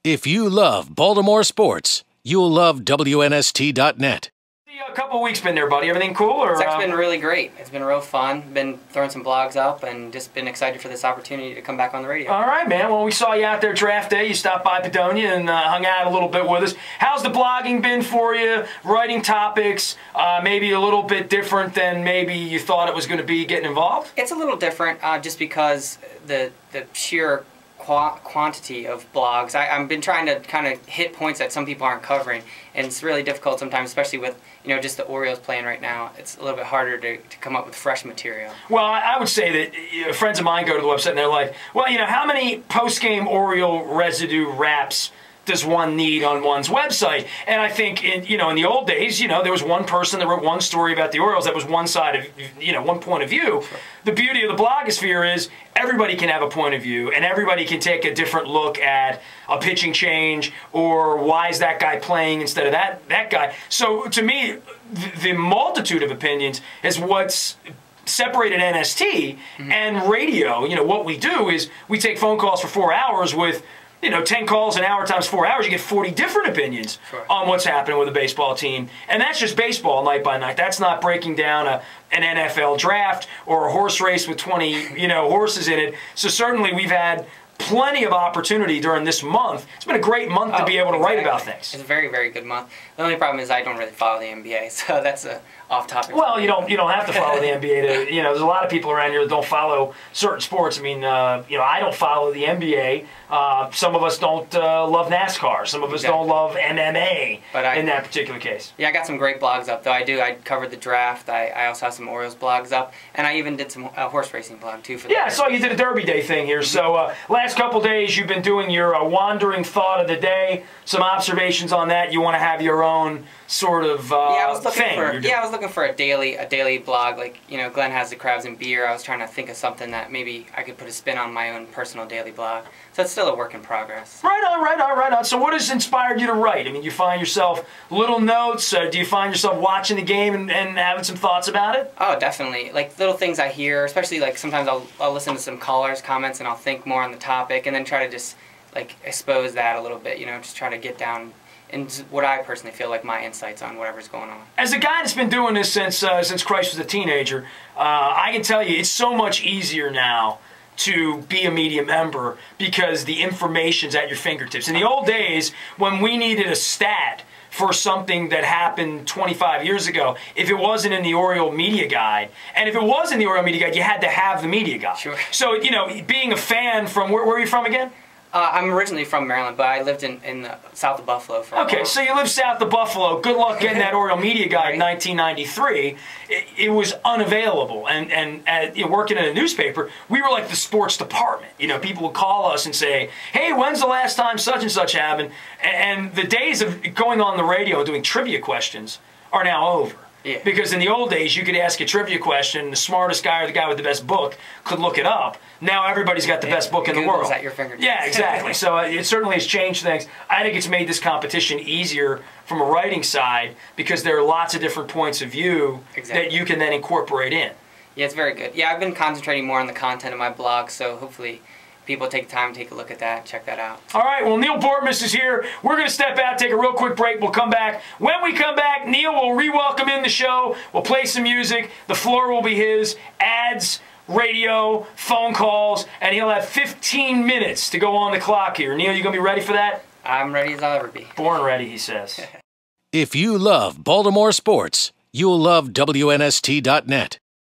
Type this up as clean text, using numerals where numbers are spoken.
If you love Baltimore sports, you'll love WNST.net. A couple of weeks been there, buddy. Everything cool? Or, It's been really great. It's been real fun. Been throwing some blogs up and just been excited for this opportunity to come back on the radio. All right, man. Well, we saw you out there draft day. You stopped by Padonia and hung out a little bit with us. How's the blogging been for you? Writing topics, maybe a little bit different than maybe you thought it was going to be getting involved? It's a little different just because the sheer quantity of blogs. I've been trying to kind of hit points that some people aren't covering, and it's really difficult sometimes, especially with just the Orioles playing right now. It's a little bit harder to come up with fresh material. Well, I would say that friends of mine go to the website and they're like, well, how many post-game Oriole residue wraps does one need on one's website? And I think in the old days, there was one person that wrote one story about the Orioles. That was one side of, one point of view. Sure. The beauty of the blogosphere is everybody can have a point of view, and everybody can take a different look at a pitching change, or why is that guy playing instead of that guy. So to me, the multitude of opinions is what's separated NST and radio. What we do is we take phone calls for 4 hours with 10 calls an hour times 4 hours, you get 40 different opinions on what's happening with a baseball team. And that's just baseball night by night. That's not breaking down an NFL draft or a horse race with 20 horses in it. So certainly we've had plenty of opportunity during this month. It's been a great month to be able to write about things. It's a very, very good month. The only problem is I don't really follow the NBA, so that's a off-topic. Well, you don't have to follow the NBA. There's a lot of people around here that don't follow certain sports. I mean, I don't follow the NBA. Some of us don't love NASCAR. Some of us don't love MMA in that particular case. Yeah, I got some great blogs up, though. I covered the draft. I also have some Orioles blogs up, and I even did some horse racing blog, too. I saw you did a Derby Day thing here. So last couple days you've been doing your wandering thought of the day, some observations on that. You want to have your own sort of thing. I was looking for a daily blog. Like, Glenn has the crabs and beer. I was trying to think of something that maybe I could put a spin on my own personal daily blog. So it's still a work in progress. Right on. So what has inspired you to write? I mean, you find yourself little notes? Do you find yourself watching the game and having some thoughts about it? Oh, definitely. Like little things I hear, especially like sometimes I'll listen to some callers' comments and I'll think more on the topic and then try to just like expose that a little bit, just try to get down and what I personally feel like my insights on whatever's going on. As a guy that's been doing this since Christ was a teenager, I can tell you it's so much easier now to be a media member because the information's at your fingertips. In the old days, when we needed a stat for something that happened 25 years ago, if it wasn't in the Oriole Media Guide, and if it was in the Oriole Media Guide, you had to have the Media Guide. Sure. So, being a fan from, where are you from again? I'm originally from Maryland, but I lived in the south of Buffalo for a while. Okay, so you live south of Buffalo. Good luck getting that Oriole Media Guide in 1993. It was unavailable. And working in a newspaper, we were like the sports department. People would call us and say, hey, when's the last time such and such happened? And the days of going on the radio and doing trivia questions are now over. Yeah. Because in the old days, you could ask a trivia question, the smartest guy or the guy with the best book could look it up. Now everybody's got the best book in the world. At your fingertips. Yeah, exactly. So it certainly has changed things. I think it's made this competition easier from a writing side because there are lots of different points of view that you can then incorporate in. Yeah, it's very good. Yeah, I've been concentrating more on the content of my blog, so hopefully people take time to take a look at that, check that out. All right, well, Neal Bortmes is here. We're going to step out, take a real quick break. We'll come back. When we come back, Neal will re-welcome in the show. We'll play some music. The floor will be his. Ads, radio, phone calls, and he'll have 15 minutes to go on the clock here. Neal, you going to be ready for that? I'm ready as I'll ever be. Born ready, he says. If you love Baltimore sports, you'll love WNST.net.